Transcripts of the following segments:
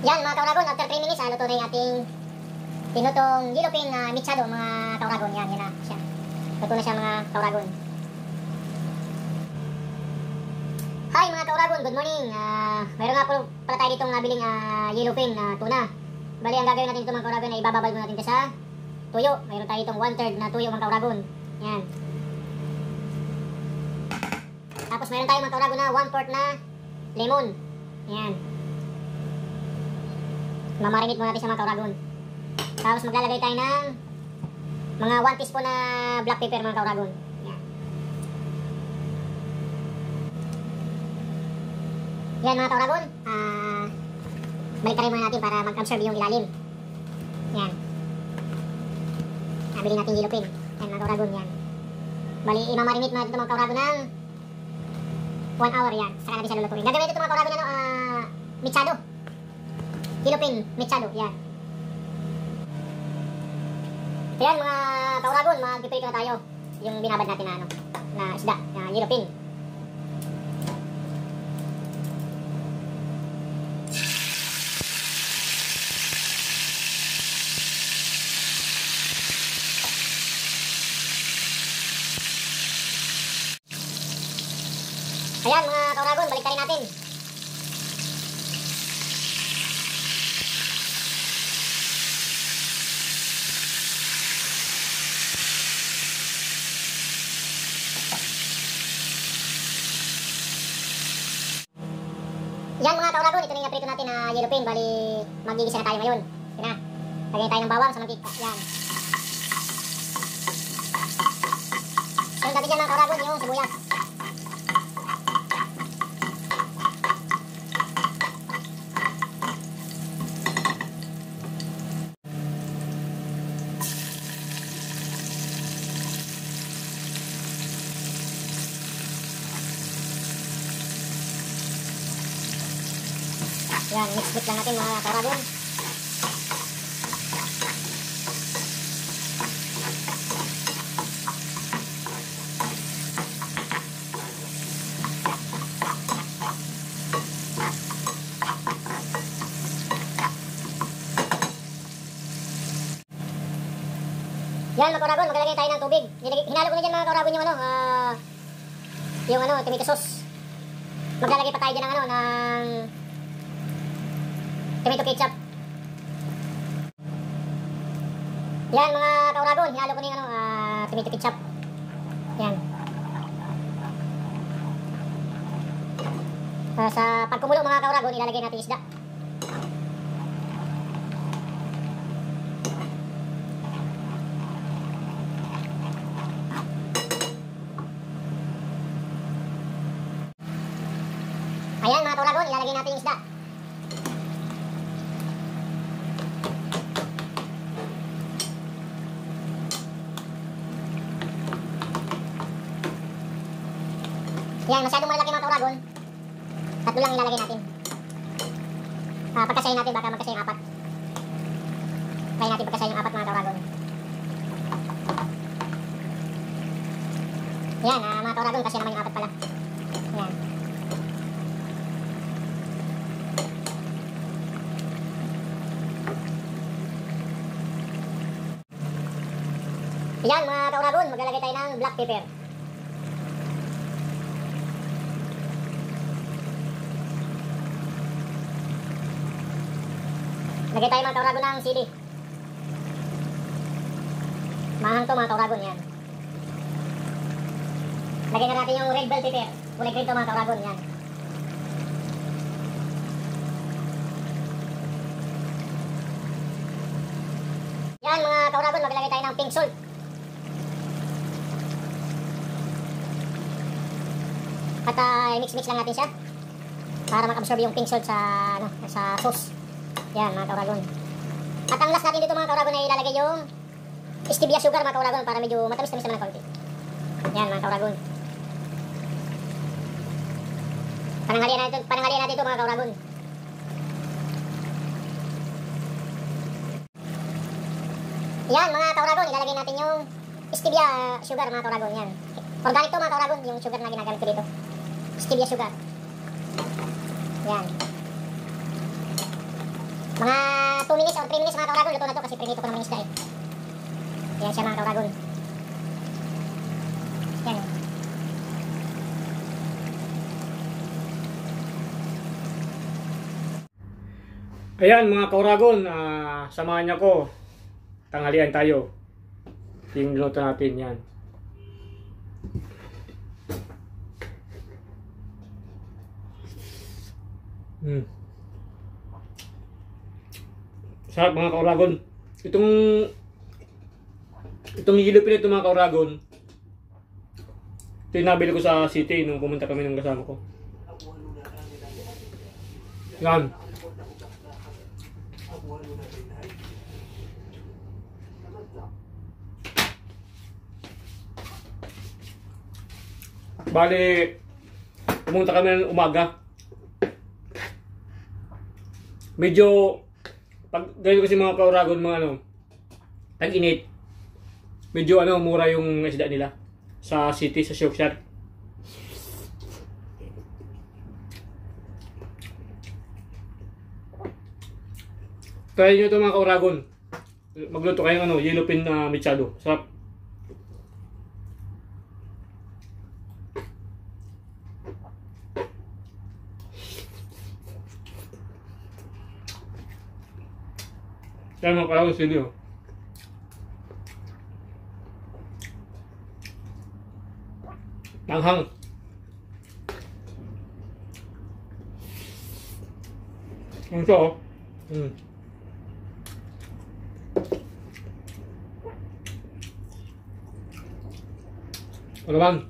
Yan mga kauragon, after 3 minutes, luto na yung ating tinutong yellowfin na mixado mga kauragon. Yan na siya. Luto na siya mga kauragon. Hi mga kauragon, good morning. Mayroon nga po pala tayo ditong nabiling yellowfin na tuna. Bali, ang gagawin natin dito mga kauragon ay ibababad mo natin ito sa tuyo. Mayroon tayo ditong 1/3 na tuyo mga kauragon. Yan. Tapos mayroon tayo mga kauragon na 1/4 na lemon. Yan. Mamarinate muna natin siya mga kauragon. Tapos maglalagay tayo ng mga 1 teaspoon na black pepper mga kauragon. Yan. Yan mga kauragon. Balik tayo muna natin para mag-absorb yung ilalim. Yan. Nabili natin yellowfin. Yan mga kauragon. Yan. Bali, imamarinate natin ito mga kauragon ng 1 hour. Yan. Saka natin siya lulutuin. Gagawin ito mga kauragon mixado. Yellowfin mixado. Yan. Ayan mga kauragon, magpiprito na tayo yung binabad natin na na isda, na yellowfin. Ayan mga kauragon, balik tayo natin. Yan mga kauragon, ito na yung naprito natin na yellowfin. Bali, magigisa na tayo ngayon. Ito na. Lagyan tayo ng bawang sa mantika. Yan. Sunod natin dyan mga kauragon yung sibuyas. Yan, mix lang natin mga kauragon. Yan mga kauragon, maglalagay tayo ng tubig. Hinalo ko na dyan mga kauragon yung tomato sauce. Maglalagay pa tayo dyan ng ng tomato ketchup. Yan mga kauragon, hinalo ko na yung tomato ketchup. Yan. Sa pagkumulo mga kauragon, ilalagay natin isda. Ayan mga kauragon, ilalagay natin yung isda. Yan, masyadong malaki mga kauragon. Tatlo lang ilalagay natin. Pagkasayin natin, baka magkasay yung 4. Try natin pagkasay yung 4 mga kauragon. Yan, mga kauragon, kasi naman yung 4 pala. Yan. Yan mga kauragon, maglalagay tayo ng black pepper. Lagay tayo mga kauragon ng sili. Mahang to mga kauragon, yan. Lagay na natin yung red bell pepper. Kulay green to mga kauragon, yan. Yan mga kauragon, maglagay tayo ng pink salt. At mix-mix lang natin siya para mag-absorb yung pink salt sa sauce. Yan mga kauragon. At ang last natin dito mga kauragon ay ilalagay yung stevia sugar mga kauragon para medyo matamis-tamis naman ng konti. Yan mga kauragon. Pananghalian natin ito mga kauragon. Yan mga kauragon, ilalagay natin yung stevia sugar mga kauragon. Yan. Organic to mga kauragon, yung sugar na ginagamit ko dito. Stevia sugar. Yan. 2 minutes or 3 minutes mga kauragon, luto na to kasi prinito ko naman yung isda eh. Yan siya mga kauragon. Yan. Ayan mga kauragon, samahan niyo ko. Tanghalian tayo. Yung luto natin yan. Sarap mga kauragon. Itong yilupin ito mga kauragon, ito yung nabili ko sa city nung pumunta kami ng kasama ko. Yan. Bali, pumunta kami ng umaga. Medyo, pag ganyan kasi mga kauragon, mga tag-init. Medyo mura yung isda nila sa city, sa Shopshop. Try nyo ito mga kauragon. Magluto kayo ng yellowfin na mechado. Sarap. Yan mga kauragon sili oh. Langhang. Ito oh. Ano bang?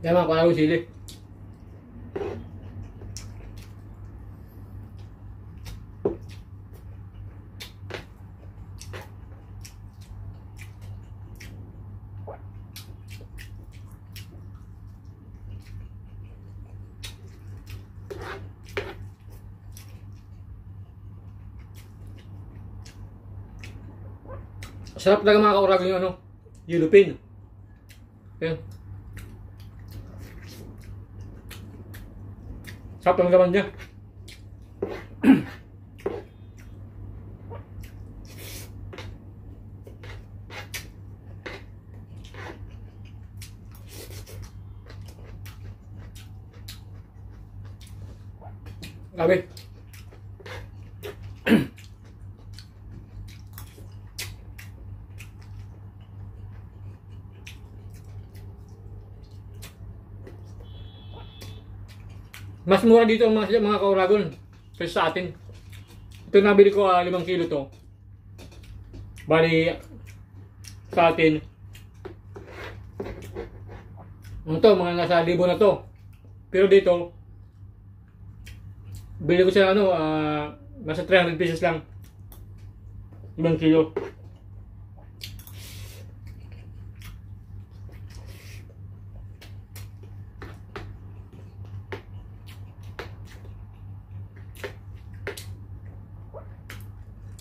Yan mga kauragon sili. Sarap talaga mga kauragon yung yellowfin. Ayan. Sarap lang naman niya. Grabe. Mas mura dito ang mga kauragon kaysa sa atin. Ito nabili ko 5 kilo to. Bali sa atin mga nasa 1,000 na to. Pero dito bili ko siya nasa 300 pesos lang. 5 kilo.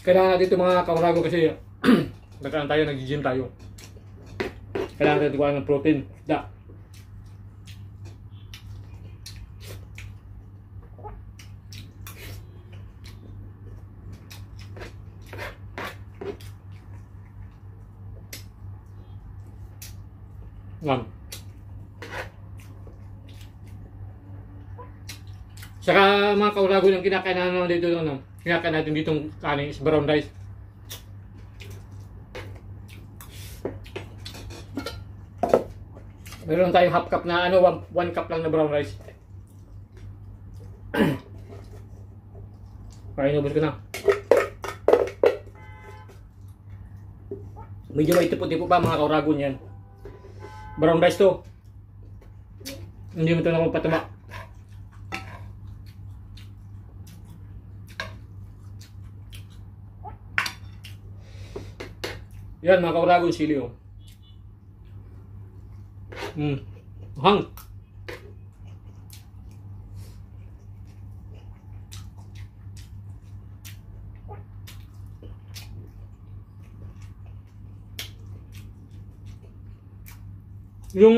Kailangan natin ito mga kauragon kasi nagkaan tayo, nag-gym tayo. Kailangan natin kuha ng protein. Da. Lang. Saka mga kauragon yung kinakain natin dito kinakain natin ditong kanin is brown rice. Meron tayong half cup na ano, 1 cup lang na brown rice. Para inubos ko na. Medyo may tipo-tipo pa mga kauragon yan. Brown rice to. Hindi mo ito na magpataba. Yan mga kauragon, sili oh. Hang. Yung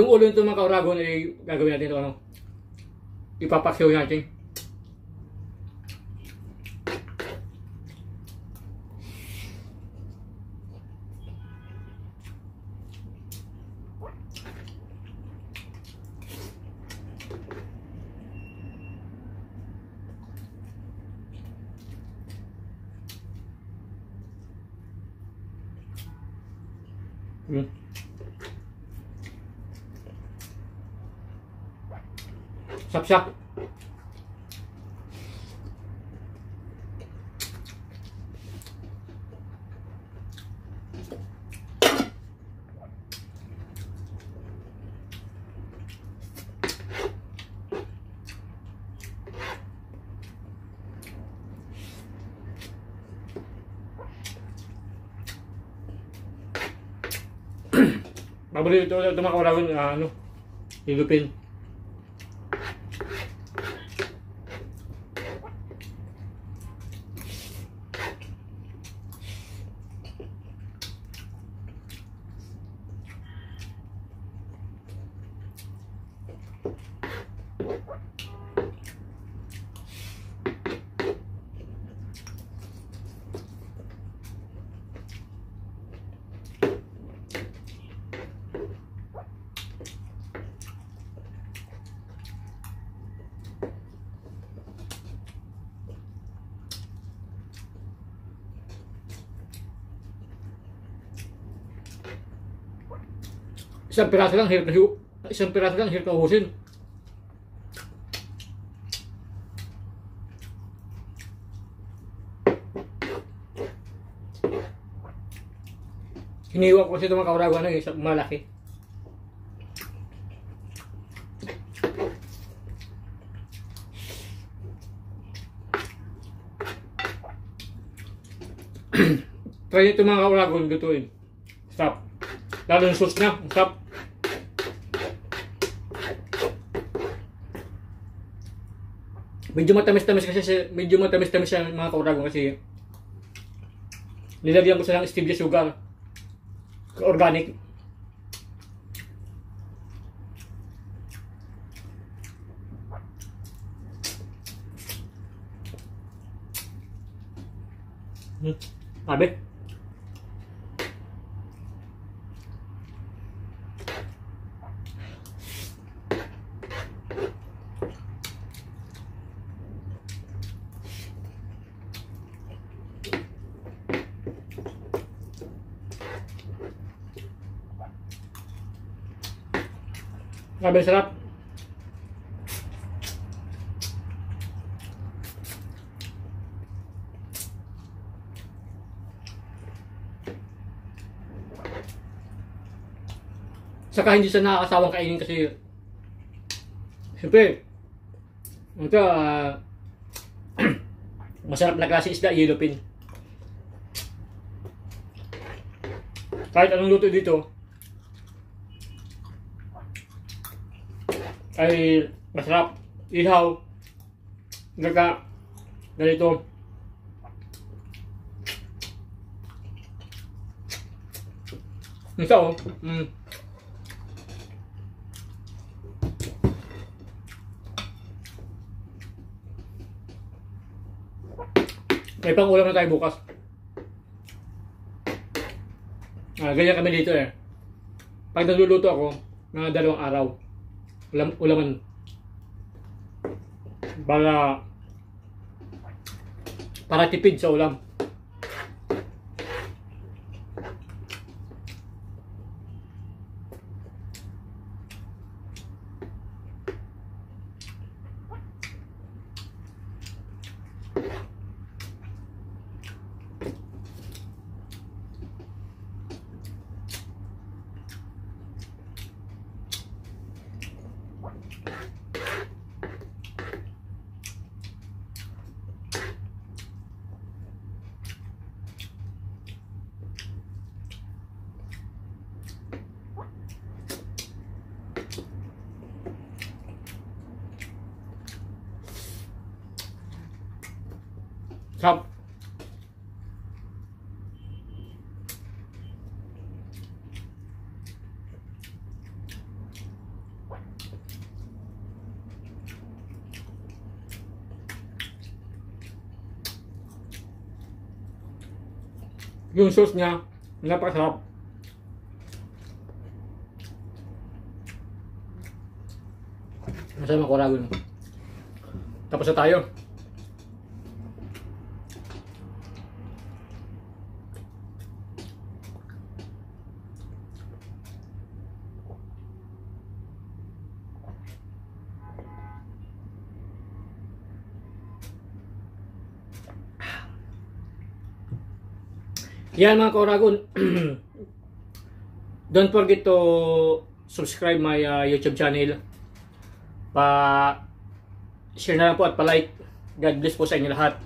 ulo nito mga kauragon ay gagawin natin ito ano. Ipapakyaw natin. Sap-sap. Paborito ito mga kauragon, ano, hilupin. Isang piraso lang, hirap na ubusin. Hiniwa ko kasi ito mga kauragon ng isang malaki. Try ito mga kauragon, lutuin. Stop. Lalo yung sauce niya, stop. Medyo matamis-tamis siya mga kauragon kasi nilagyan ko siya ng stevia sugar. Organic. Sabi? Grabe sarap. Saka hindi siya nakakasawang kainin kasi siyempre ito masarap na klase isda, yellowfin. Kahit anong luto dito ay masarap. Ihaw, gaga, ganito. Ito oh. May pang ulam na tayo bukas. Ganyan kami dito eh. Pag nagluluto ako, mga 2 araw. Ulaman. Para tipid sa ulam. Sarap. Yung sauce niya, napakasarap. Masarap ang Coragon. Tapos na tayo. Yan mga Coragon. Don't forget to subscribe my YouTube channel. Pa-share na lang po at pa-like. God bless po sa inyo lahat.